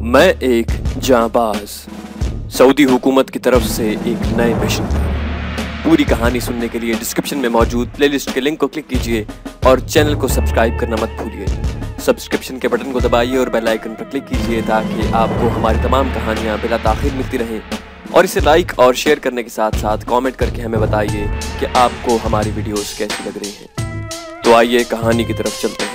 मैं एक जांबाज सऊदी हुकूमत की तरफ से एक नए मिशन पर। पूरी कहानी सुनने के लिए डिस्क्रिप्शन में मौजूद प्लेलिस्ट के लिंक को क्लिक कीजिए और चैनल को सब्सक्राइब करना मत भूलिए। सब्सक्रिप्शन के बटन को दबाइए और बेल आइकन पर क्लिक कीजिए ताकि आपको हमारी तमाम कहानियाँ बिला ताखीर मिलती रहें। और इसे लाइक और शेयर करने के साथ साथ कमेंट करके हमें बताइए कि आपको हमारी वीडियोस कैसी लग रही हैं। तो आइए कहानी की तरफ चलते हैं।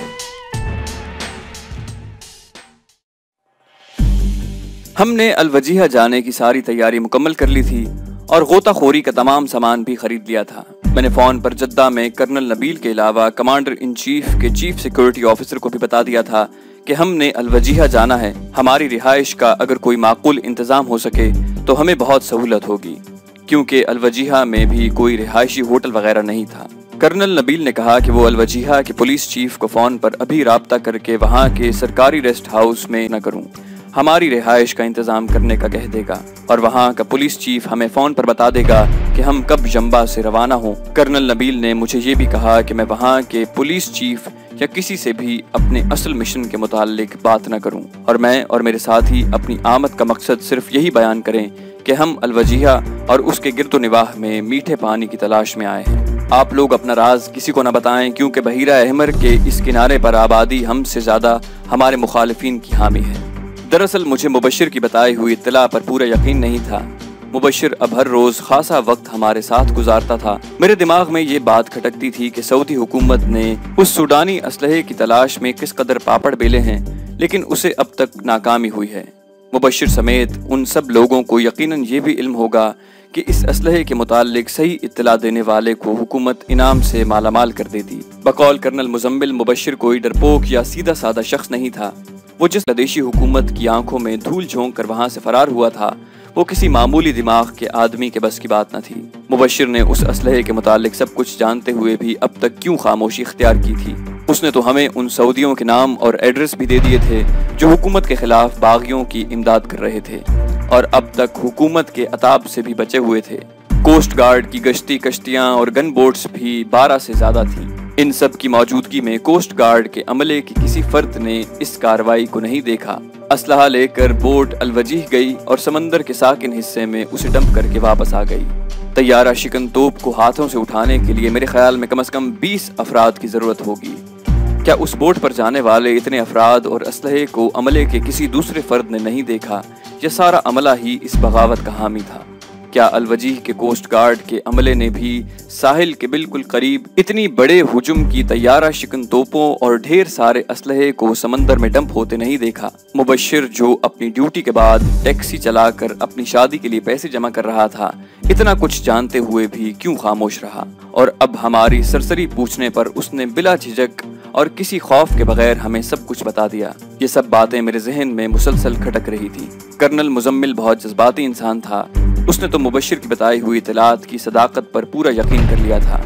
हमने अलवजीहा जाने की सारी तैयारी मुकम्मल कर ली थी और गोताखोरी का तमाम सामान भी खरीद लिया था। मैंने फ़ोन पर जद्दा में कर्नल नबील के अलावा कमांडर इन चीफ के चीफ सिक्योरिटी ऑफिसर को भी बता दिया था कि हमने अलवजीहा जाना है। हमारी रिहाइश का अगर कोई माकूल इंतज़ाम हो सके तो हमें बहुत सहूलत होगी, क्योंकि अलवजीहा में भी कोई रिहायशी होटल वगैरह नहीं था। कर्नल नबील ने कहा कि वो अलवजीहा के पुलिस चीफ को फ़ोन पर अभी राब्ता करके वहाँ के सरकारी रेस्ट हाउस में न करूँ, हमारी रिहाइश का इंतज़ाम करने का कह देगा और वहाँ का पुलिस चीफ हमें फ़ोन पर बता देगा कि हम कब जंबा से रवाना हों। कर्नल नबील ने मुझे ये भी कहा कि मैं वहाँ के पुलिस चीफ या किसी से भी अपने असल मिशन के मुतालिक बात न करूँ और मैं और मेरे साथी अपनी आमद का मकसद सिर्फ यही बयान करें कि हम अलवजीहा और उसके गिरदोनिवाह में मीठे पानी की तलाश में आए हैं। आप लोग अपना राज किसी को न बताएं, क्योंकि बहीरा अहमर के इस किनारे पर आबादी हमसे ज़्यादा हमारे मुखालिफिन की हामी है। दरअसल मुझे मुबशिर की बताई हुई इत्तला पर पूरा यकीन नहीं था। मुबशिर अब हर रोज़ खासा वक्त हमारे साथ गुजारता था। मेरे दिमाग में ये बात खटकती थी कि सऊदी हुकूमत ने उस सूडानी असलहे की तलाश में किस कदर पापड़ बेले हैं, लेकिन उसे अब तक नाकामी हुई है। मुबशिर समेत उन सब लोगों को यकीनन ये भी इल्म होगा कि इस असलहे के मुतालिक सही इत्तला देने वाले को हुकूमत इनाम से मालामाल कर देती। बकौल कर्नल मुजम्मिल मुबशिर कोई डरपोक या सीधा साधा शख्स नहीं था। वो जिस विदेशी हुकूमत की आंखों में धूल झोंक कर वहां से फरार हुआ था, वो किसी मामूली दिमाग के आदमी के बस की बात न थी। मुबशिर ने उस असलहे के मुतालिक सब कुछ जानते हुए भी अब तक क्यों खामोशी इख्तियार की थी। उसने तो हमें उन सऊदियों के नाम और एड्रेस भी दे दिए थे जो हुकूमत के खिलाफ बागियों की इमदाद कर रहे थे और अब तक हुकूमत के अताब से भी बचे हुए थे। कोस्ट गार्ड की गश्ती कश्तियां और गन बोट्स भी 12 से ज्यादा थीं। इन सब की मौजूदगी में कोस्ट गार्ड के अमले के किसी फर्द ने इस कार्रवाई को नहीं देखा। असलहा लेकर बोट अलवजीह गई और समंदर के साकिन हिस्से में उसे डंप करके वापस आ गई। तैयारा शिकन तोप को हाथों से उठाने के लिए मेरे ख्याल में कम से कम 20 अफराद की जरूरत होगी। क्या उस बोट पर जाने वाले इतने अफराद और असलहे को अमले के किसी दूसरे फर्द ने नहीं देखा? यह सारा अमला ही इस बगावत का हामी था। क्या अलवजीह के कोस्ट गार्ड के अमले ने भी साहिल के बिल्कुल करीब इतनी बड़े हुजुम की तैयारा शिकन तोपों और ढेर सारे असलहे को समंदर में डंप होते नहीं देखा? मुबशिर जो अपनी ड्यूटी के बाद टैक्सी चलाकर अपनी शादी के लिए पैसे जमा कर रहा था, इतना कुछ जानते हुए भी क्यों खामोश रहा? और अब हमारी सरसरी पूछने पर उसने बिला झिझक और किसी खौफ के बगैर हमें सब कुछ बता दिया। ये सब बातें मेरे जहन में मुसलसल खटक रही थी। कर्नल मुजम्मिल बहुत जज्बाती इंसान था। उसने तो मुबशिर की बताई हुई इत्तलात की सदाकत पर पूरा यकीन कर लिया था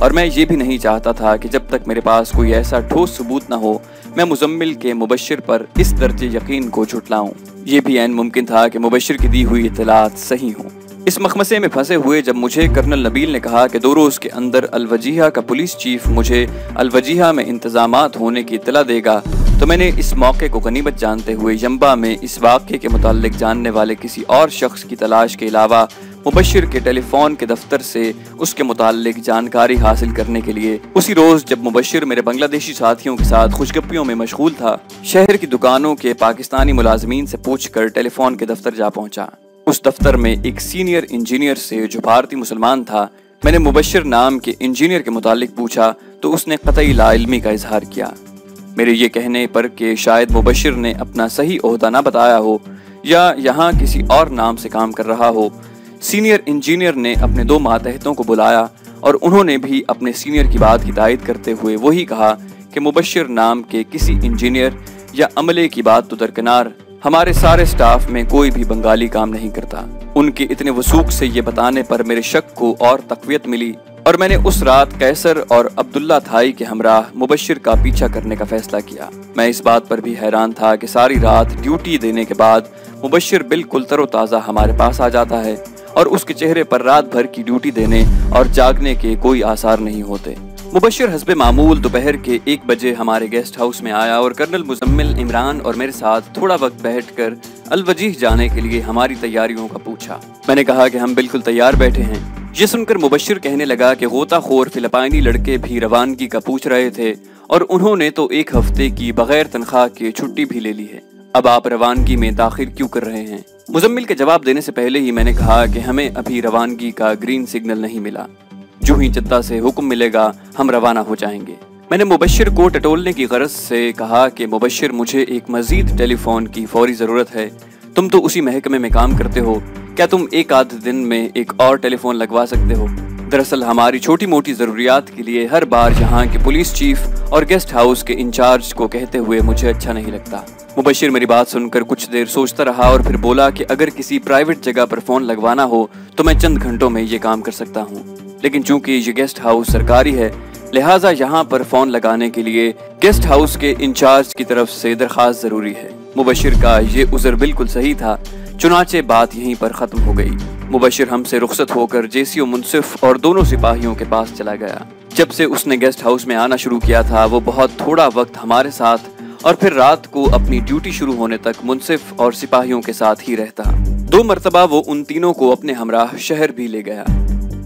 और मैं ये भी नहीं चाहता था कि जब तक मेरे पास कोई ऐसा ठोस सबूत न हो मैं मुजम्मिल के मुबशिर पर इस दर्जे यकीन को झुटलाऊं। ये भी ऐन मुमकिन था कि मुबशिर की दी हुई इत्तलात सही हों। इस मखमसे में फंसे हुए जब मुझे कर्नल नबील ने कहा कि 2 रोज़ के अंदर अलवजीहा का पुलिस चीफ मुझे अलवजीहा में इंतजामात होने की इत्तला देगा, तो मैंने इस मौके को गनीमत जानते हुए यंबा में इस वाक़े के मुताल्लिक जानने वाले किसी और शख्स की तलाश के अलावा मुबशिर के टेलीफोन के दफ्तर से उसके मुताल्लिक जानकारी हासिल करने के लिए उसी रोज़ जब मुबशिर मेरे बांग्लादेशी साथियों के साथ खुशगपियों में मशगूल था, शहर की दुकानों के पाकिस्तानी मुलाजमीन से पूछकर टेलीफोन के दफ्तर जा पहुँचा। उस दफ्तर में एक सीनियर इंजीनियर से जो भारतीय मुसलमान था, मैंने मुबशिर नाम के इंजीनियर के मुतालिक पूछा तो उसने कतई लाइल्मी का इजहार किया। मेरे ये कहने पर कि शायद मुबशिर ने अपना सही ओहदा ना बताया हो या यहाँ किसी और नाम से काम कर रहा हो, सीनियर इंजीनियर ने अपने 2 मातहतों को बुलाया और उन्होंने भी अपने सीनियर की बात की तायद करते हुए वही कहा कि मुबशिर नाम के किसी इंजीनियर या अमले की बात तो दरकिनार, हमारे सारे स्टाफ में कोई भी बंगाली काम नहीं करता। उनके इतने वसूख से ये बताने पर मेरे शक को और तक़वियत मिली और मैंने उस रात कैसर और अब्दुल्ला थाई के हमराह मुबशिर का पीछा करने का फैसला किया। मैं इस बात पर भी हैरान था कि सारी रात ड्यूटी देने के बाद मुबशिर बिल्कुल तरोताज़ा हमारे पास आ जाता है और उसके चेहरे पर रात भर की ड्यूटी देने और जागने के कोई आसार नहीं होते। मुबश्शिर हस्बे मामूल दोपहर के 1 बजे हमारे गेस्ट हाउस में आया और कर्नल मुजम्मिल, इमरान और मेरे साथ थोड़ा वक्त बैठकर अलवजीह जाने के लिए हमारी तैयारियों का पूछा। मैंने कहा कि हम बिल्कुल तैयार बैठे हैं। ये सुनकर मुबश्शिर कहने लगा कि गोताखोर फिलिपाइनी लड़के भी रवानगी का पूछ रहे थे और उन्होंने तो 1 हफ्ते की बगैर तनख्वाह के छुट्टी भी ले ली है। अब आप रवानगी में दाखिल क्यों कर रहे हैं? मुजम्मिल के जवाब देने से पहले ही मैंने कहा कि हमें अभी रवानगी का ग्रीन सिग्नल नहीं मिला। जो ही जद्दा से हुक्म मिलेगा हम रवाना हो जाएंगे। मैंने मुबश्शिर को टटोलने की गरज से कहा कि मुबश्शिर, मुझे एक मजीद टेलीफोन की फौरी ज़रूरत है। तुम तो उसी महकमे में काम करते हो, क्या तुम एक आध दिन में एक और टेलीफोन लगवा सकते हो? दरअसल हमारी छोटी मोटी ज़रूरियात के लिए हर बार यहाँ के पुलिस चीफ और गेस्ट हाउस के इंचार्ज को कहते हुए मुझे अच्छा नहीं लगता। मुबश्शिर मेरी बात सुनकर कुछ देर सोचता रहा और फिर बोला कि अगर किसी प्राइवेट जगह पर फ़ोन लगवाना हो तो मैं चंद घंटों में ये काम कर सकता हूँ, लेकिन चूंकि ये गेस्ट हाउस सरकारी है लिहाजा यहाँ पर फ़ोन लगाने के लिए गेस्ट हाउस के इंचार्ज की तरफ से दरख्वास्त ज़रूरी है। मुबश्शिर का ये उज़र बिल्कुल सही था। चुनाचे बात यहीं पर ख़त्म हो गई। मुबश्शिर हमसे रुखसत होकर जेसीओ मुंसिफ और दोनों सिपाहियों के पास चला गया। जब से उसने गेस्ट हाउस में आना शुरू किया था वो बहुत थोड़ा वक्त हमारे साथ और फिर रात को अपनी ड्यूटी शुरू होने तक मुंसिफ और सिपाहियों के साथ ही रहता। 2 मरतबा वो उन तीनों को अपने हमराह शहर भी ले गया।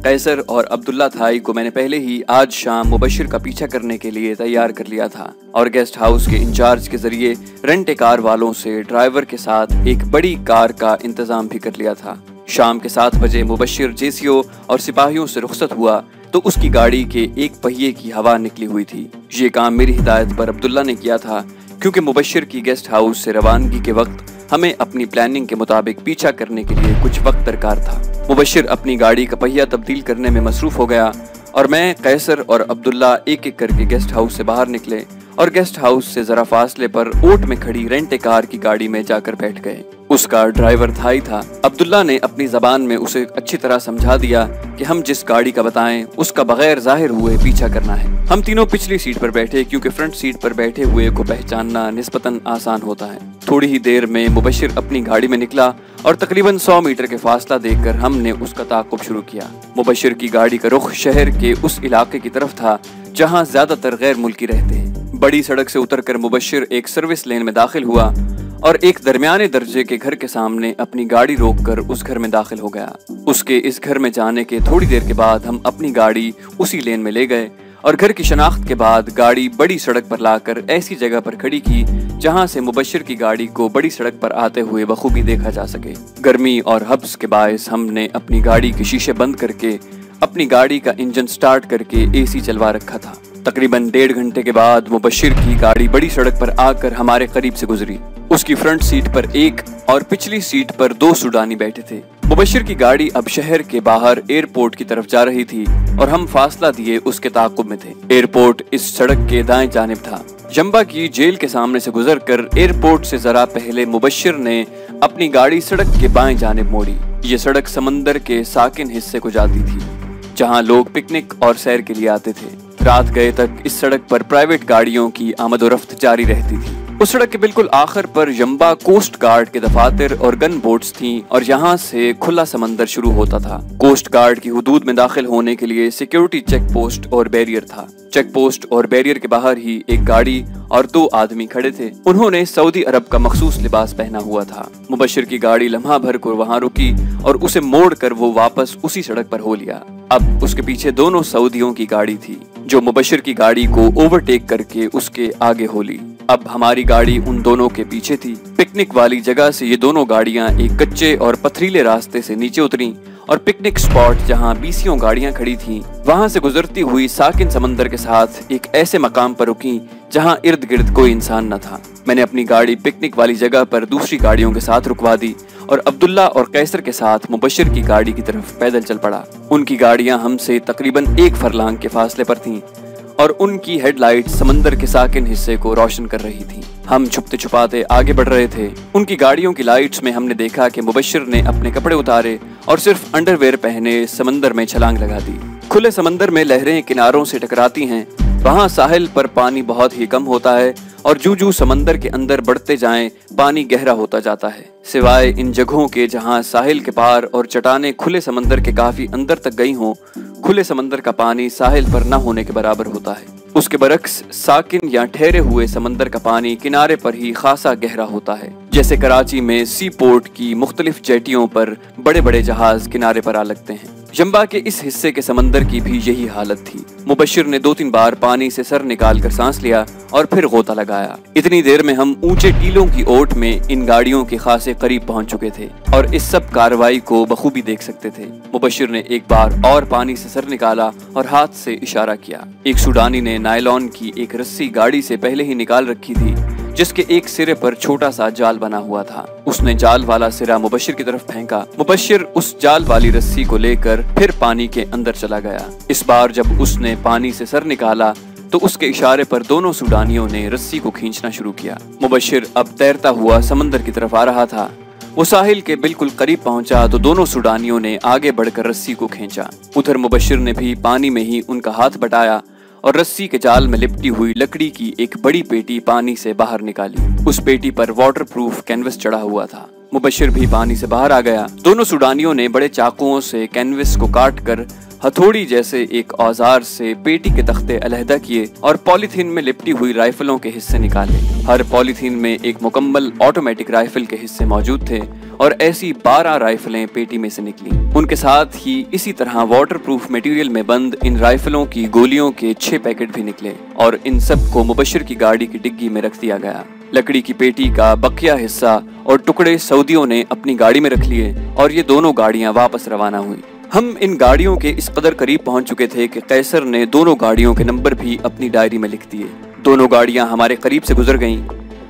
कैसर और अब्दुल्ला थाई को मैंने पहले ही आज शाम मुबश्शिर का पीछा करने के लिए तैयार कर लिया था और गेस्ट हाउस के इंचार्ज के जरिए रेंट कार वालों से ड्राइवर के साथ एक बड़ी कार का इंतजाम भी कर लिया था। शाम के 7 बजे मुबश्शिर जेसीओ और सिपाहियों से रुखसत हुआ तो उसकी गाड़ी के एक पहिए की हवा निकली हुई थी। ये काम मेरी हिदायत पर अब्दुल्ला ने किया था क्योंकि मुबश्शिर की गेस्ट हाउस से रवानगी के वक्त हमें अपनी प्लानिंग के मुताबिक पीछा करने के लिए कुछ वक्त दरकार था। मुबश्शिर अपनी गाड़ी का पहिया तब्दील करने में मसरूफ हो गया और मैं, कैसर और अब्दुल्ला एक एक करके गेस्ट हाउस से बाहर निकले और गेस्ट हाउस से जरा फासले पर ओट में खड़ी रेंट कार की गाड़ी में जाकर बैठ गए। उसका ड्राइवर थाई था। अब्दुल्ला ने अपनी जबान में उसे अच्छी तरह समझा दिया कि हम जिस गाड़ी का बताएं उसका बगैर जाहिर हुए पीछा करना है। हम तीनों पिछली सीट पर बैठे क्योंकि फ्रंट सीट पर बैठे हुए को पहचानना निस्बतन आसान होता है। थोड़ी ही देर में मुबश्शिर अपनी गाड़ी में निकला और तकरीबन 100 मीटर के फासला देखकर हमने उसका ताक़ुब शुरू किया। मुबश्शिर की गाड़ी का रुख शहर के उस इलाके की तरफ था जहाँ ज्यादातर गैर मुल्की रहते हैं। बड़ी सड़क से उतरकर मुबश्शिर एक सर्विस लेन में दाखिल हुआ और एक दरमियाने दर्जे के घर के सामने अपनी गाड़ी रोककर उस घर में दाखिल हो गया। उसके इस घर में जाने के थोड़ी देर के बाद हम अपनी गाड़ी उसी लेन में ले गए और घर की शनाख्त के बाद गाड़ी बड़ी सड़क पर लाकर ऐसी जगह पर खड़ी की जहां से मुबश्शिर की गाड़ी को बड़ी सड़क पर आते हुए बखूबी देखा जा सके। गर्मी और हब्स के बायस हमने अपनी गाड़ी के शीशे बंद करके अपनी गाड़ी का इंजन स्टार्ट करके एसी चलवा रखा था। तकरीबन 1.5 घंटे के बाद मुबश्शिर की गाड़ी बड़ी सड़क पर आकर हमारे करीब से गुजरी। उसकी फ्रंट सीट पर एक और पिछली सीट पर 2 सूडानी बैठे थे। मुबश्शिर की गाड़ी अब शहर के बाहर एयरपोर्ट की तरफ जा रही थी और हम फासला दिए उसके ताक़ुब में थे। एयरपोर्ट इस सड़क के दाएं जानिब था। जंबा की जेल के सामने से गुजरकर एयरपोर्ट से जरा पहले मुबश्शिर ने अपनी गाड़ी सड़क के बाएं जानिब मोड़ी। ये सड़क समंदर के साकिन हिस्से को जाती थी जहाँ लोग पिकनिक और सैर के लिए आते थे। रात गए तक इस सड़क पर प्राइवेट गाड़ियों की आमदोरफ्त जारी रहती थी। उस सड़क के बिल्कुल आखिर पर यंबा कोस्ट गार्ड के दफातर और गन बोट्स थीं और यहाँ से खुला समंदर शुरू होता था। कोस्ट गार्ड की हुदूद में दाखिल होने के लिए सिक्योरिटी चेक पोस्ट और बैरियर था। चेक पोस्ट और बैरियर के बाहर ही एक गाड़ी और 2 आदमी खड़े थे। उन्होंने सऊदी अरब का मखसूस लिबास पहना हुआ था। मुबश्शिर की गाड़ी लम्हा भर को वहाँ रुकी और उसे मोड़ कर वो वापस उसी सड़क पर हो लिया। अब उसके पीछे दोनों सऊदियों की गाड़ी थी जो मुबश्शिर की गाड़ी को ओवरटेक करके उसके आगे हो ली। अब हमारी गाड़ी उन दोनों के पीछे थी। पिकनिक वाली जगह से ये दोनों गाड़ियां एक कच्चे और पथरीले रास्ते से नीचे उतरी और पिकनिक स्पॉट जहां 20 गाड़ियां खड़ी थीं वहां से गुजरती हुई साकिन समंदर के साथ एक ऐसे मकाम पर रुकी जहां इर्द गिर्द कोई इंसान न था। मैंने अपनी गाड़ी पिकनिक वाली जगह पर दूसरी गाड़ियों के साथ रुकवा दी और अब्दुल्ला और कैसर के साथ मुबश्शिर की गाड़ी की तरफ पैदल चल पड़ा। उनकी गाड़ियां हमसे तकरीबन 1 फरलांग के फासले पर थीं और उनकी हेडलाइट समंदर के साकिन हिस्से को रोशन कर रही थी। हम छुपते छुपाते आगे बढ़ रहे थे। उनकी गाड़ियों की लाइट्स में हमने देखा कि मुबश्शिर ने अपने कपड़े उतारे और सिर्फ अंडरवेयर पहने समंदर में छलांग लगा दी। खुले समंदर में लहरें किनारों से टकराती हैं। वहाँ साहिल पर पानी बहुत ही कम होता है और जू समंदर के अंदर बढ़ते जाएं पानी गहरा होता जाता है। सिवाय इन जगहों के जहाँ साहिल के पार और चट्टानें खुले समंदर के काफी अंदर तक गई हों, खुले समंदर का पानी साहिल पर न होने के बराबर होता है। उसके बरक्स साकिन या ठहरे हुए समंदर का पानी किनारे पर ही खासा गहरा होता है। जैसे कराची में सी पोर्ट की मुख्तलिफ जेटियों पर बड़े बड़े जहाज किनारे पर आ लगते हैं। जंबा के इस हिस्से के समंदर की भी यही हालत थी। मुबशिर ने 2-3 बार पानी से सर निकाल कर सांस लिया और फिर गोता लगाया। इतनी देर में हम ऊंचे टीलों की ओट में इन गाड़ियों के खासे करीब पहुंच चुके थे और इस सब कार्रवाई को बखूबी देख सकते थे। मुबशिर ने एक बार और पानी से सर निकाला और हाथ से इशारा किया। एक सूडानी ने नायलॉन की एक रस्सी गाड़ी से पहले ही निकाल रखी थी, जिसके एक सिरे पर छोटा सा जाल बना हुआ था। उसने जाल वाला सिरा मुबशिर की तरफ फेंका। मुबशिर उस जाल वाली रस्सी को लेकर फिर पानी के अंदर चला गया। इस बार जब उसने पानी से सर निकाला तो उसके इशारे पर दोनों सूडानियों ने रस्सी को खींचना शुरू किया। मुबशिर अब तैरता हुआ समंदर की तरफ आ रहा था। वो साहिल के बिल्कुल करीब पहुंचा तो दोनों सूडानियों ने आगे बढ़कर रस्सी को खींचा। उधर मुबशिर ने भी पानी में ही उनका हाथ बटाया और रस्सी के जाल में लिपटी हुई लकड़ी की एक बड़ी पेटी पानी से बाहर निकाली। उस पेटी पर वाटरप्रूफ कैनवस चढ़ा हुआ था। मुबशिर भी पानी से बाहर आ गया। दोनों सूडानियों ने बड़े चाकुओं से कैनवस को काट कर हथौड़ी जैसे एक औजार से पेटी के तख्ते अलहदा किए और पॉलीथीन में लिपटी हुई राइफलों के हिस्से निकाले। हर पॉलीथीन में एक मुकम्मल ऑटोमेटिक राइफल के हिस्से मौजूद थे और ऐसी 12 राइफलें पेटी में से निकली। उनके साथ ही इसी तरह वाटरप्रूफ मटेरियल में बंद इन राइफलों की गोलियों के 6 पैकेट भी निकले और इन सब को मुबशिर की गाड़ी की डिग्गी में रख दिया गया। लकड़ी की पेटी का बकिया हिस्सा और टुकड़े सऊदियों ने अपनी गाड़ी में रख लिए और ये दोनों गाड़ियां वापस रवाना हुई। हम इन गाड़ियों के इस कदर करीब पहुंच चुके थे कि कैसर ने दोनों गाड़ियों के नंबर भी अपनी डायरी में लिख दिए। दोनों गाड़ियां हमारे करीब से गुजर गईं।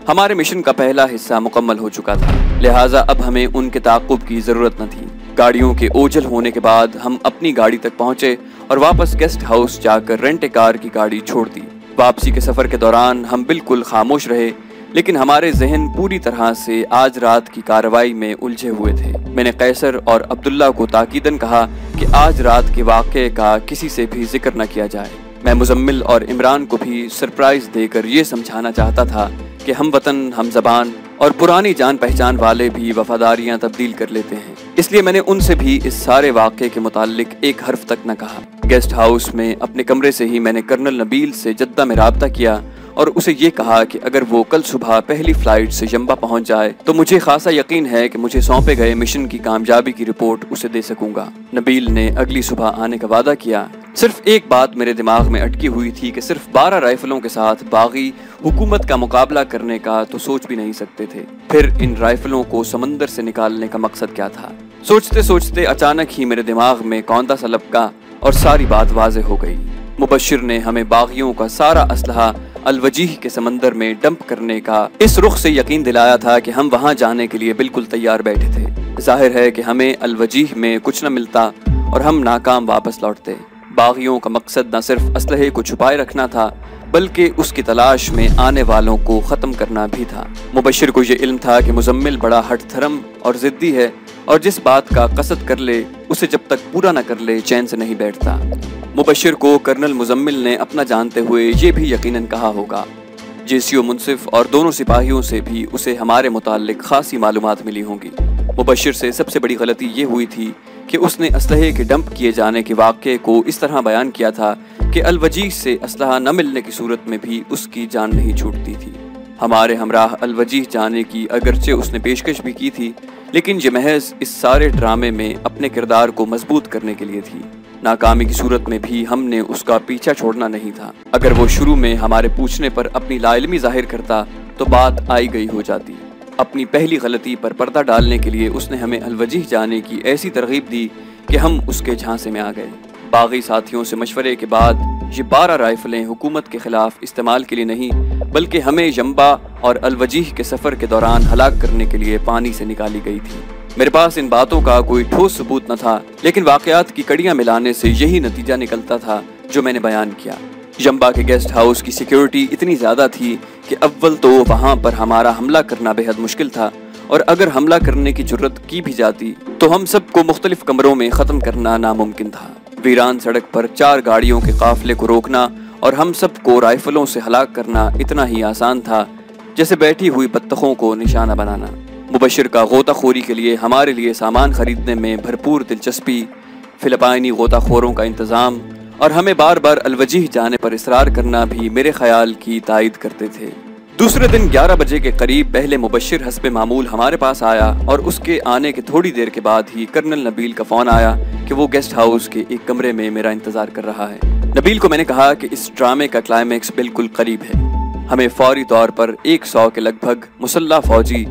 हमारे मिशन का पहला हिस्सा मुकम्मल हो चुका था, लिहाजा अब हमें उनके ताक़ुब की जरूरत न थी। गाड़ियों के ओझल होने के बाद हम अपनी गाड़ी तक पहुंचे और वापस गेस्ट हाउस जाकर रेंट ए कार की गाड़ी छोड़ दी। वापसी के सफर के दौरान हम बिल्कुल खामोश रहे, लेकिन हमारे जहन पूरी तरह से आज रात की कार्रवाई में उलझे हुए थे। मैंने कैसर और अब्दुल्ला को ताकीदन कहा कि आज रात के वाक़े का किसी से भी जिक्र न किया जाए। मैं मुजम्मिल और इमरान को भी सरप्राइज देकर ये समझाना चाहता था कि हम वतन, हम ज़बान और पुरानी जान पहचान वाले भी वफादारियां तब्दील कर लेते हैं। इसलिए मैंने उनसे भी इस सारे वाक़े के मुताल्लिक एक हर्फ तक न कहा। गेस्ट हाउस में अपने कमरे से ही मैंने कर्नल नबील से जद्दा में राब्ता किया और उसे ये कहा कि अगर वो कल सुबह पहली फ्लाइट से जंबा पहुंच जाए तो मुझे खासा यकीन है कि मुझे सौंपे गए मिशन की कामयाबी की रिपोर्ट उसे दे सकूंगा। नबील ने अगली सुबह आने का वादा किया। सिर्फ एक बात मेरे दिमाग में अटकी हुई थी कि सिर्फ 12 राइफलों के साथ बागी हुकूमत का मुकाबला करने का तो सोच भी नहीं सकते थे। फिर इन राइफलों को समंदर से निकालने का मकसद क्या था? सोचते सोचते अचानक ही मेरे दिमाग में कौंदा सा लपका और सारी बात वाज़ेह हो गई। मुबशिर ने हमें बागियों का सारा असलहा अलवजीह के समंदर में डंप करने का इस रुख से यकीन दिलाया था कि हम वहां जाने के लिए बिल्कुल तैयार बैठे थे। जाहिर है कि हमें अलवजीह में कुछ न मिलता और हम नाकाम वापस लौटते। बागियों का मकसद न सिर्फ असलहे को छुपाए रखना था बल्कि उसकी तलाश में आने वालों को ख़त्म करना भी था। मुबशिर को ये इल्म था कि मुजम्मिल बड़ा हठधर्म और ज़िद्दी है और जिस बात का कसद कर ले उसे जब तक पूरा न कर ले चैन से नहीं बैठता। मुबशिर को कर्नल मुजम्मिल ने अपना जानते हुए ये भी यकीनन कहा होगा। जेसीओ मुनसिफ और दोनों सिपाहियों से भी उसे हमारे मुताल्लिक खासी मालूमात मिली होंगी। मुबशिर से सबसे बड़ी गलती ये हुई थी कि उसने असलहे के डंप किए जाने के वाक़े को इस तरह बयान किया था कि अलवजीह से असलहा न मिलने की सूरत में भी उसकी जान नहीं छूटती थी। हमारे हमराह अलवजीह जाने की अगरचे उसने पेशकश भी की थी, लेकिन ये महज इस सारे ड्रामे में अपने किरदार को मजबूत करने के लिए थी। नाकामी की सूरत में भी हमने उसका पीछा छोड़ना नहीं था। अगर वो शुरू में हमारे पूछने पर अपनी लाइल्मी जाहिर करता तो बात आई गई हो जाती। अपनी पहली गलती पर पर्दा डालने के लिए उसने हमें अलवजीह जाने की ऐसी तरगीब दी कि हम उसके झांसे में आ गए। बागी साथियों से मशवरे के बाद ये 12 राइफलें हुकूमत के खिलाफ इस्तेमाल के लिए नहीं बल्कि हमें जंबा और अलवजीह के सफ़र के दौरान हलाक करने के लिए पानी से निकाली गई थी। मेरे पास इन बातों का कोई ठोस सबूत न था, लेकिन वाक़यात की कड़ियाँ मिलाने से यही नतीजा निकलता था जो मैंने बयान किया। जंबा के गेस्ट हाउस की सिक्योरिटी इतनी ज़्यादा थी कि अव्वल तो वहाँ पर हमारा हमला करना बेहद मुश्किल था और अगर हमला करने की जुर्रत की भी जाती तो हम सबको मुख्तलिफ कमरों में ख़त्म करना नामुमकिन था। वीरान सड़क पर 4 गाड़ियों के काफिले को रोकना और हम सबको राइफलों से हलाक करना इतना ही आसान था जैसे बैठी हुई बत्तखों को निशाना बनाना। मुबशिर का गोताखोरी के लिए हमारे लिए सामान खरीदने में भरपूर दिलचस्पी, फिलिपाइनी गोताखोरों का इंतज़ाम और हमें बार बार अलवजीह जाने पर इसरार करना भी मेरे ख्याल की तायद करते थे। दूसरे दिन 11 बजे के करीब पहले मुबश्शिर हस्बे मामूल हमारे पास आया और उसके आने के थोड़ी देर के बाद ही कर्नल नबील का फ़ोन आया कि वो गेस्ट हाउस के एक कमरे में मेरा इंतज़ार कर रहा है। नबील को मैंने कहा कि इस ड्रामे का क्लाइमेक्स बिल्कुल करीब है, हमें फौरी तौर पर 100 के लगभग मुसल्ला फौजी,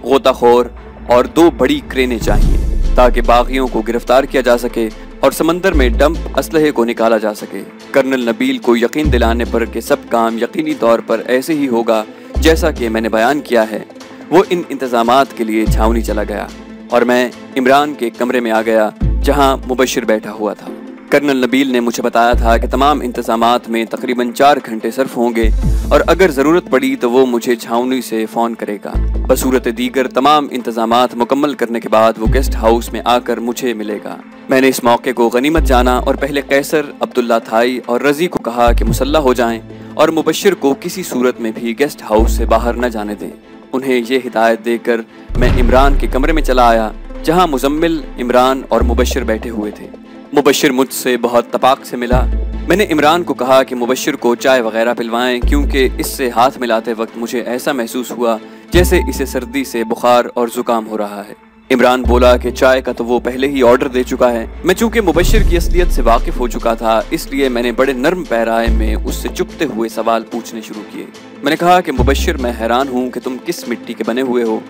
गोताखोर और 2 बड़ी क्रेनें चाहिए ताकि बागियों को गिरफ्तार किया जा सके और समंदर में डंप असलहे को निकाला जा सके। कर्नल नबील को यकीन दिलाने पर कि सब काम यकीनी तौर पर ऐसे ही होगा जैसा कि मैंने बयान किया है, वो इन इंतजामात के लिए छावनी चला गया और मैं इमरान के कमरे में आ गया जहां मुबश्शिर बैठा हुआ था। कर्नल नबील ने मुझे बताया था कि तमाम इंतजामात में तकरीबन 4 घंटे सर्फ होंगे और अगर ज़रूरत पड़ी तो वो मुझे छावनी से फ़ोन करेगा। बसूरत दीगर तमाम इंतजामात मुकम्मल करने के बाद वो गेस्ट हाउस में आकर मुझे मिलेगा। मैंने इस मौके को गनीमत जाना और पहले कैसर, अब्दुल्ला थाई और रज़ी को कहा कि मुसल्ला हो जाएं और मुबश्शिर को किसी सूरत में भी गेस्ट हाउस से बाहर न जाने दें। उन्हें ये हिदायत देकर मैं इमरान के कमरे में चला आया जहाँ मुजम्मिल, इमरान और मुबश्शिर बैठे हुए थे। मुबश्शिर मुझसे बहुत तपाक से मिला। मैंने इमरान को कहा कि मुबश्शिर को चाय वगैरह पिलवाएं क्योंकि इससे हाथ मिलाते वक्त मुझे ऐसा महसूस हुआ जैसे इसे सर्दी से बुखार और ज़ुकाम हो रहा है। इमरान बोला कि चाय का तो वो पहले ही ऑर्डर दे चुका है। मैं चूंकि मुबश्शिर की असलियत से वाकिफ हो चुका था इसलिए मैंने बड़े नर्म पैराए में उससे चुपते हुए सवाल पूछने शुरू किए। मैंने कहा कि मुबश्शिर, मैं हैरान हूँ कि तुम किस मिट्टी के बने हुए हो।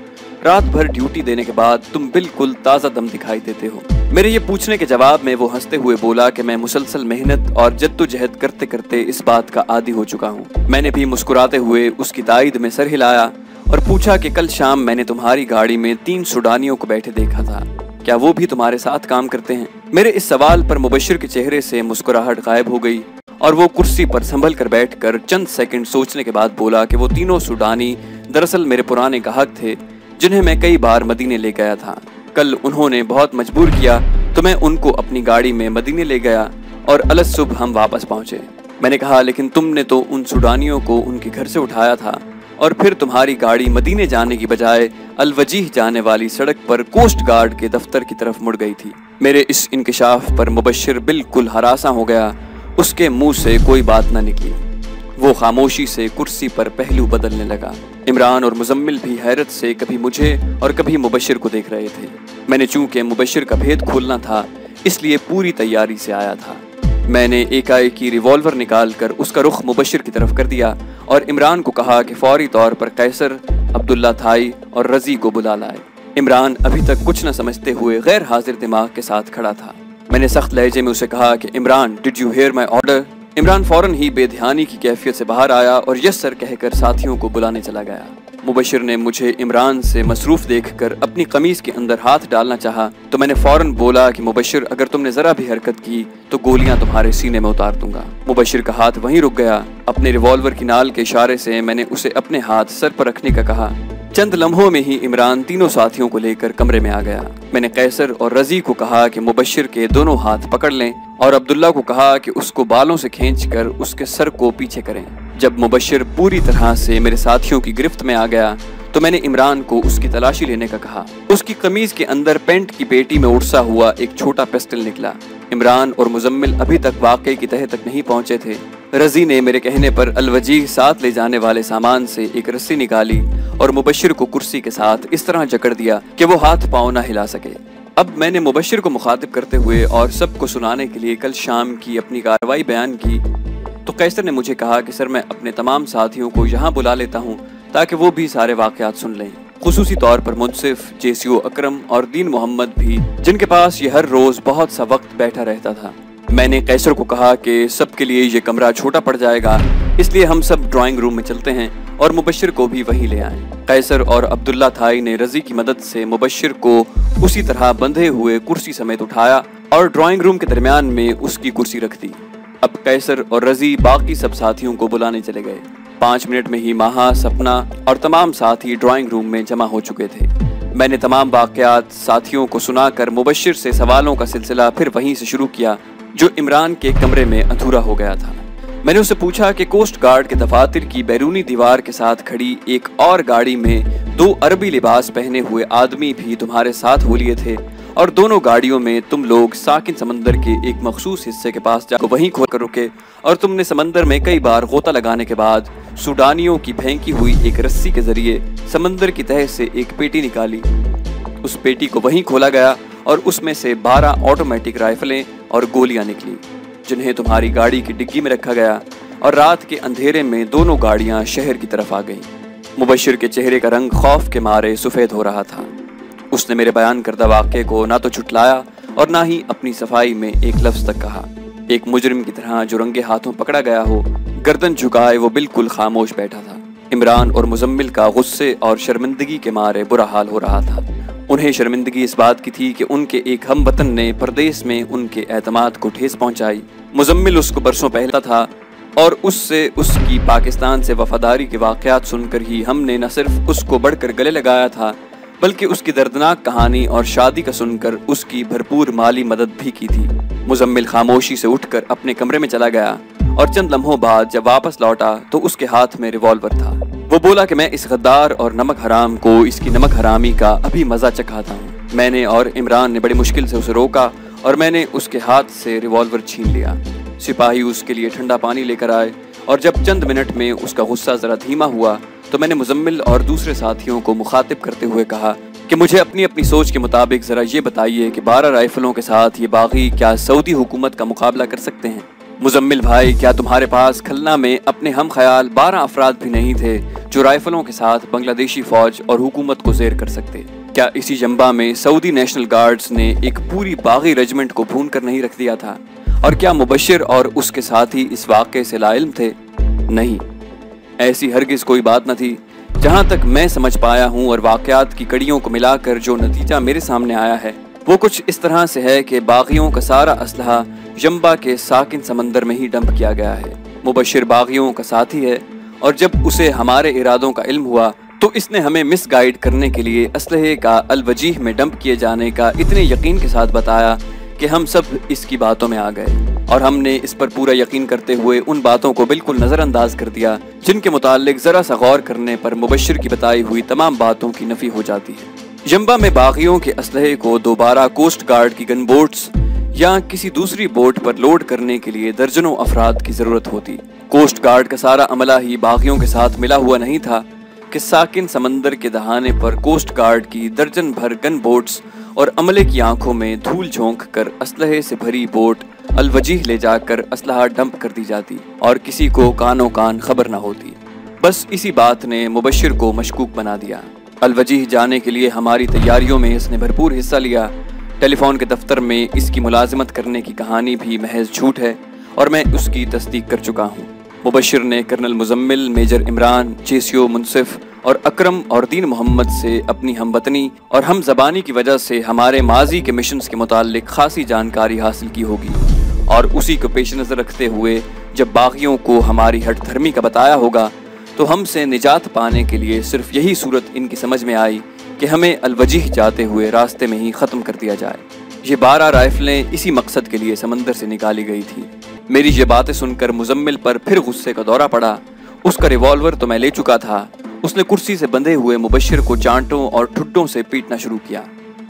रात भर ड्यूटी देने के बाद तुम बिल्कुल ताज़ा दम दिखाई देते हो। मेरे ये पूछने के जवाब में वो हंसते हुए बोला कि मैं मुसलसल मेहनत और जद्दोजहद करते करते इस बात का आदी हो चुका हूँ। मैंने भी मुस्कुराते हुए उसकी तायद में सर हिलाया और पूछा कि कल शाम मैंने तुम्हारी गाड़ी में 3 सूडानियों को बैठे देखा था, क्या वो भी तुम्हारे साथ काम करते हैं? मेरे इस सवाल पर मुबश्शिर के चेहरे से मुस्कुराहट गायब हो गई और वो कुर्सी पर संभल कर बैठकर चंद सेकंड सोचने के बाद बोला कि वो तीनों सूडानी दरअसल मेरे पुराने गाहक थे जिन्हें मैं कई बार मदीने ले गया था। कल उन्होंने बहुत मजबूर किया तो मैं उनको अपनी गाड़ी में मदीने ले गया और अलस सुबह हम वापस पहुंचे। मैंने कहा, लेकिन तुमने तो उन सूडानियों को उनके घर से उठाया था और फिर तुम्हारी गाड़ी मदीने जाने की बजाय अलवजीह जाने वाली सड़क पर कोस्ट गार्ड के दफ्तर की तरफ मुड़ गई थी। मेरे इस इंकिशाफ पर मुबश्शिर बिल्कुल हरासा हो गया। उसके मुंह से कोई बात न निकली। वो खामोशी से कुर्सी पर पहलू बदलने लगा। इमरान और मुजम्मिल भी हैरत से कभी मुझे और कभी मुबश्शिर को देख रहे थे। मैंने चूंकि मुबश्शिर का भेद खोलना था इसलिए पूरी तैयारी से आया था। मैंने एकाएकी रिवॉल्वर निकालकर उसका रुख मुबश्शिर की तरफ कर दिया और इमरान को कहा कि फौरी तौर पर कैसर, अब्दुल्ला थाई और रज़ी को बुला लाए। इमरान अभी तक कुछ न समझते हुए गैर हाजिर दिमाग के साथ खड़ा था। मैंने सख्त लहजे में उसे कहा कि Imran, did you here my order? Imran फौरन ही बेध्यानी की कैफियत से बाहर आया और यस सर कहकर साथियों को बुलाने चला गया। मुबश्शिर ने मुझे इमरान से मसरूफ देखकर अपनी कमीज के अंदर हाथ डालना चाहा तो मैंने फौरन बोला कि मुबश्शिर, अगर तुमने जरा भी हरकत की तो गोलियां तुम्हारे सीने में उतार दूंगा। मुबश्शिर का हाथ वहीं रुक गया। अपने रिवॉल्वर की नाल के इशारे से मैंने उसे अपने हाथ सर पर रखने का कहा। चंद लम्हों में ही इमरान तीनों साथियों को लेकर कमरे में आ गया। मैंने कैसर और रज़ी को कहा कि मुबश्शिर के दोनों हाथ पकड़ लें और अब्दुल्ला को कहा कि उसको बालों से खींचकर उसके सर को पीछे करें। जब मुबश्शिर पूरी तरह से मेरे साथियों की गिरफ्त में आ गया तो मैंने इमरान को उसकी तलाशी लेने का कहा। उसकी कमीज के अंदर पेंट की पेटी में उड़सा हुआ एक छोटा पिस्टल निकला। इमरान और मुजम्मिल अभी तक वाकई की तह तक नहीं पहुंचे थे। रज़ी ने मेरे कहने पर अलवजीह साथ ले जाने वाले सामान से एक रस्सी निकाली और मुबश्शिर को कुर्सी के साथ इस तरह जकड़ दिया कि वो हाथ पांव न हिला सके। अब मैंने मुबश्शिर को मुखातिब करते हुए और सबको सुनाने के लिए कल शाम की अपनी कार्रवाई बयान की तो कैसर ने मुझे कहा कि सर, मैं अपने तमाम साथियों को यहाँ बुला लेता हूँ ताकि वो भी सारे वाक़यात सुन लें, खुसूसी तौर पर मुनसिफ, जेसीओ अकरम और दीन मोहम्मद भी, जिनके पास ये हर रोज़ बहुत सा वक्त बैठा रहता था। मैंने कैसर को कहा कि सबके लिए ये कमरा छोटा पड़ जाएगा, इसलिए हम सब ड्राइंग रूम में चलते हैं और मुबश्शिर को भी वहीं ले आएं। कैसर और अब्दुल्ला थाई ने रज़ी की मदद से मुबश्शिर को उसी तरह बंधे हुए कुर्सी समेत उठाया और ड्राइंग रूम के दरमियान में उसकी कुर्सी रख दी। अब कैसर और रज़ी बाकी सब साथियों को बुलाने चले गए। 5 मिनट में ही माहा, सपना और तमाम साथी ड्राइंग रूम में जमा हो चुके थे। मैंने तमाम वाक़यात साथियों को सुनाकर मुबश्शिर से सवालों का सिलसिला फिर वहीं से शुरू किया जो इमरान के कमरे में अधूरा हो गया था। मैंने उससे पूछा कि कोस्ट गार्ड के दफातर की बैरूनी दीवार के साथ खड़ी एक और गाड़ी में 2 अरबी लिबास पहने हुए आदमी भी तुम्हारे साथ हो लिए थे और दोनों गाड़ियों में तुम लोग साकिन समंदर के एक मखसूस हिस्से के पास जाकर वहीं खोल कर रुके और तुमने समंदर में कई बार गोता लगाने के बाद सूडानियों की फेंकी हुई एक रस्सी के जरिए समंदर की तह से एक पेटी निकाली। उस पेटी को वहीं खोला गया और उसमें से 12 ऑटोमेटिक राइफलें और गोलियां निकली, जिन्हें तुम्हारी गाड़ी की डिग्गी में रखा गया और रात के अंधेरे में दोनों गाड़ियां शहर की तरफ आ गईं। मुबशिर के चेहरे का रंग खौफ के मारे सफेद हो रहा था। उसने मेरे बयान करदा वाक़े को ना तो छुटलाया और ना ही अपनी सफाई में एक लफ्ज़ तक कहा। एक मुजरिम की तरह जो रंगे हाथों पकड़ा गया हो, गर्दन झुकाए वो बिल्कुल खामोश बैठा था। इमरान और मुजम्मिल का गुस्से और शर्मिंदगी के मारे बुरा हाल हो रहा था। उन्हें शर्मिंदगी इस बात की थी कि उनके एक हम वतन ने परदेश में उनके एतमाद को ठेस पहुंचाई। मुजम्मिल उसको बरसों पहले था और उससे उसकी पाकिस्तान से वफादारी के वाक़यात सुनकर ही हमने न सिर्फ उसको बढ़कर गले लगाया था, बल्कि उसकी दर्दनाक कहानी और शादी का सुनकर उसकी भरपूर माली मदद भी की थी। मुजम्मिल खामोशी से उठकर अपने कमरे में चला गया और चंद लम्हों बाद जब वापस लौटा तो उसके हाथ में रिवॉल्वर था। वो बोला कि मैं इस गद्दार और नमक हराम को इसकी नमक हरामी का अभी मजा चखाता हूँ। मैंने और इमरान ने बड़ी मुश्किल से उसे रोका और मैंने उसके हाथ से रिवॉल्वर छीन लिया। सिपाही उसके लिए ठंडा पानी लेकर आए और जब चंद मिनट में उसका गुस्सा जरा धीमा हुआ तो मैंने मुजम्मिल और दूसरे साथियों को मुखातिब करते हुए कहा कि मुझे अपनी अपनी सोच के मुताबिक जरा ये बताइए कि 12 राइफलों के साथ ये बागी क्या सऊदी हुकूमत का मुकाबला कर सकते हैं? मुजम्मिल भाई, क्या तुम्हारे पास खलना में अपने हम ख्याल 12 अफराद भी नहीं थे जो राइफलों के साथ बांग्लादेशी फौज और हुकूमत को जेर कर सकते? क्या इसी जंबा में सऊदी नेशनल गार्ड्स ने एक पूरी बागी रेजिमेंट को भून कर नहीं रख दिया था? और क्या मुबशिर और उसके साथी इस वाक़े से लाइल्म थे? नहीं, ऐसी हरगिज कोई बात न थी। जहाँ तक मैं समझ पाया हूँ और वाक़यात की कड़ियों को मिलाकर जो नतीजा मेरे सामने आया है वो कुछ इस तरह से है कि बागियों का सारा असलहा जंबा के साकिन समंदर में ही डंप किया गया है। मुबशिर बागियों का साथी है और जब उसे हमारे इरादों का इल्म हुआ तो इसने हमें मिसगाइड करने के लिए असलहे का अलवजीह में डंप किए जाने का इतने यकीन के साथ बताया कि हम सब इसकी बातों में आ गए और हमने इस पर पूरा यकीन करते हुए उन बातों को बिल्कुल नज़रअंदाज कर दिया जिनके मुताल्लिक ज़रा सा गौर करने पर मुबशिर की बताई हुई तमाम बातों की नफ़ी हो जाती है। जंबा में बागियों के असलहे को दोबारा कोस्ट गार्ड की गन बोट्स या किसी दूसरी बोट पर लोड करने के लिए दर्जनों अफराद की ज़रूरत होती। कोस्ट गार्ड का सारा अमला ही बागियों के साथ मिला हुआ नहीं था कि साकिन समंदर के दहाने पर कोस्ट गार्ड की दर्जन भर गन बोट्स और अमले की आंखों में धूल झोंक कर असलहे से भरी बोट अलवजीह ले जाकर असलहा डंप कर दी जाती और किसी को कानो कान खबर न होती। बस इसी बात ने मुबशिर को मशकूक बना दिया। अलवजीह जाने के लिए हमारी तैयारियों में इसने भरपूर हिस्सा लिया। टेलीफोन के दफ्तर में इसकी मुलाजिमत करने की कहानी भी महज झूठ है और मैं उसकी तस्दीक कर चुका हूँ। मुबशिर ने colonel Muzammil, major Imran, JCO Munsif और अकरम और दीन मोहम्मद से अपनी हमवतनी और हम ज़बानी की वजह से हमारे माजी के मिशंस के मुताल्लिक खासी जानकारी हासिल की होगी और उसी को पेश नज़र रखते हुए जब बागियों को हमारी हट धर्मी का बताया होगा तो हमसे निजात पाने के लिए सिर्फ यही सूरत इनकी समझ में आई कि हमें अलवजीह जाते हुए रास्ते में ही ख़त्म कर दिया जाए। ये 12 राइफलें इसी मकसद के लिए समंदर से निकाली गई थी। मेरी ये बातें सुनकर मुजम्मिल पर फिर गुस्से का दौरा पड़ा। उसका रिवॉल्वर तो मैं ले चुका था। उसने कुर्सी से बंधे हुए मुबशिर को चांटों और ठुड्डों से पीटना शुरू किया।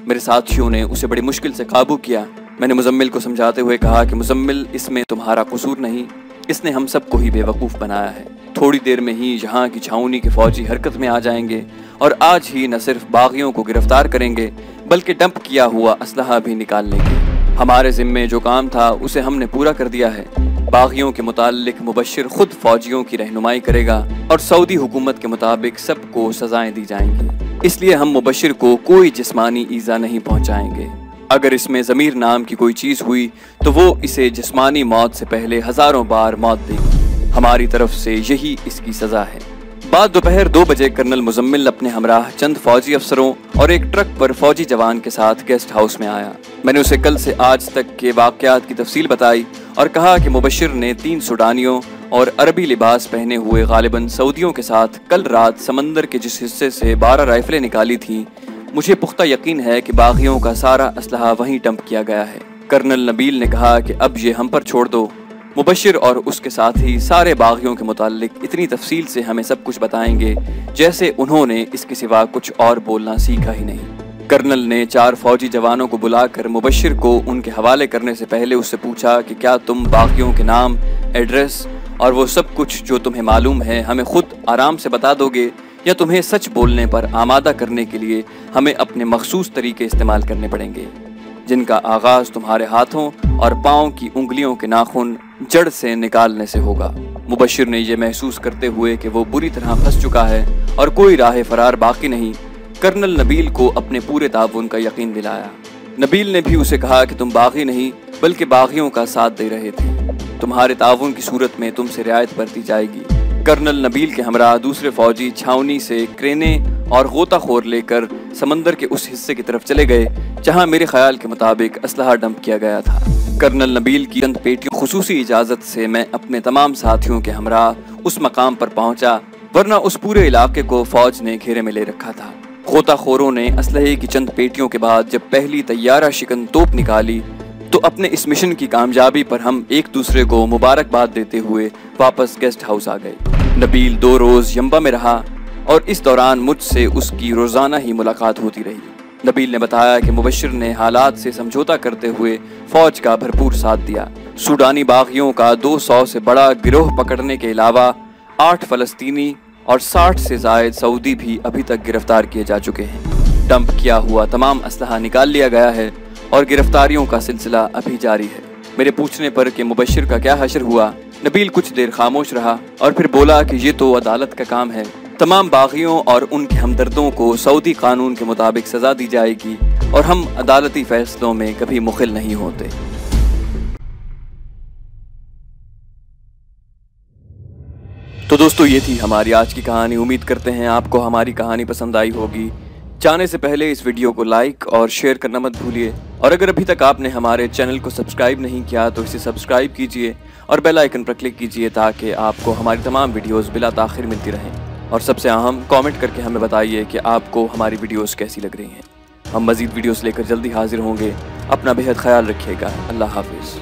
मेरे साथियों ने उसे बड़ी मुश्किल से काबू किया। मैंने मुजम्मिल को समझाते हुए कहा कि मुजम्मिल, इसमें तुम्हारा कसूर नहीं, इसने हम सबको ही बेवकूफ़ बनाया है। थोड़ी देर में ही यहाँ की छावनी के फौजी हरकत में आ जाएंगे और आज ही न सिर्फ बागियों को गिरफ्तार करेंगे बल्कि डंप किया हुआ असलहा भी निकाल लेंगे। हमारे जिम्मे जो काम था उसे हमने पूरा कर दिया है। बागियों के मुताल्लिक मुबशिर खुद फौजियों की रहनुमाई करेगा और सऊदी हुकूमत के मुताबिक सबको सजाएं दी जाएंगी। इसलिए हम मुबशिर को कोई जिस्मानी ईजा नहीं पहुंचाएंगे। अगर इसमें ज़मीर नाम की कोई चीज़ हुई तो वो इसे जिस्मानी मौत से पहले हज़ारों बार मौत देगी। हमारी तरफ से यही इसकी सज़ा है। बाद दोपहर 2 बजे कर्नल मुजम्मिल अपने हमराह चंद फौजी अफसरों और एक ट्रक पर फौजी जवान के साथ गेस्ट हाउस में आया। मैंने उसे कल से आज तक के वाक़यात की तफसील बताई और कहा कि मुबशिर ने 3 सूडानियों और अरबी लिबास पहने हुए गालिबन सऊदियों के साथ कल रात समंदर के जिस हिस्से से 12 राइफलें निकाली थीं, मुझे पुख्ता यकीन है कि बागियों का सारा असलहा वहीं डंप किया गया है। कर्नल नबील ने कहा कि अब ये हम पर छोड़ दो। मुबशिर और उसके साथी सारे बागियों के मुताल्लिक इतनी तफसील से हमें सब कुछ बताएंगे जैसे उन्होंने इसके सिवा कुछ और बोलना सीखा ही नहीं। کرنل نے 4 فوجی جوانوں کو بلا کر مبشر کو ان کے حوالے کرنے سے پہلے اس سے پوچھا کہ کیا تم باغیوں کے نام، ایڈریس اور وہ سب کچھ جو تمہیں معلوم ہے ہمیں خود آرام سے بتا دو گے، یا تمہیں سچ بولنے پر آمادہ کرنے کے لیے ہمیں اپنے مخصوص طریقے استعمال کرنے پڑیں گے، جن کا آغاز تمہارے ہاتھوں اور پاؤں کی انگلیوں کے ناخن جڑ سے نکالنے سے ہوگا۔ مبشر نے یہ محسوس کرتے ہوئے کہ وہ بری طرح پھنس چکا ہے اور کوئی راہ فرار باقی نہیں، کرنل نبیل کو اپنے پورے تعاون کا یقین دلایا۔ نبیل نے بھی اسے کہا کہ تم باغی نہیں بلکہ باغیوں کا ساتھ دے رہے تھے، تمہارے تعاون کی صورت میں تم سے رعایت برتی جائے گی۔ کرنل نبیل کے ہمراہ دوسرے فوجی چھاونی سے کرینے اور غوطہ خور لے کر سمندر کے اس حصے کی طرف چلے گئے جہاں میرے خیال کے مطابق اسلحہ ڈمپ کیا گیا تھا۔ کرنل نبیل کی چند پیٹیوں خصوصی اجازت سے میں اپنے تمام ساتھیوں کے ہمراہ اس مقام پر پہنچا، ورنہ اس پورے علاقے کو فوج نے گھیرے میں لے رکھا تھا۔ غوطہ خوروں نے اسلحے کی چند پیٹیوں کے بعد جب پہلی طیارہ شکن توپ نکالی تو اپنے اس مشن کی کامیابی پر ہم ایک دوسرے کو مبارکباد دیتے ہوئے واپس گیسٹ ہاؤس آ گئے۔ نبیل 2 روز یمبا میں رہا اور اس دوران مجھ سے اس کی روزانہ ہی ملاقات ہوتی رہی۔ نبیل نے بتایا کہ مبشر نے حالات سے سمجھوتا کرتے ہوئے فوج کا بھرپور ساتھ دیا۔ سوڈانی باغیوں کا 200 سے بڑا گروہ پکڑنے کے علاوہ 8 فلسطینی اور 60 سے زائد سعودی بھی ابھی تک گرفتار کیے جا چکے ہیں۔ ڈمپ کیا ہوا تمام اسلحہ نکال لیا گیا ہے اور گرفتاریوں کا سلسلہ ابھی جاری ہے۔ میرے پوچھنے پر کہ مبشر کا کیا حشر ہوا، نبیل کچھ دیر خاموش رہا اور پھر بولا کہ یہ تو عدالت کا کام ہے، تمام باغیوں اور ان کے ہمدردوں کو سعودی قانون کے مطابق سزا دی جائے گی اور ہم عدالتی فیصلوں میں کبھی مخل نہیں ہوتے۔ تو دوستو یہ تھی ہماری آج کی کہانی۔ امید کرتے ہیں آپ کو ہماری کہانی پسند آئی ہوگی۔ جانے سے پہلے اس ویڈیو کو لائک اور شیئر کرنا مت بھولیے، اور اگر ابھی تک آپ نے ہمارے چینل کو سبسکرائب نہیں کیا تو اسے سبسکرائب کیجئے اور بیل آئیکن پر کلک کیجئے تاکہ آپ کو ہماری تمام ویڈیوز بلا تاخیر ملتی رہیں، اور سب سے اہم کامنٹ کر کے ہمیں بتائیے کہ آپ کو ہماری ویڈیوز کیسی لگ رہی ہیں۔ ہم مزید ویڈیوز لے کر جلدی حاضر ہوں گے۔ اپنا بہت خیال رکھیے گا۔ اللہ حافظ۔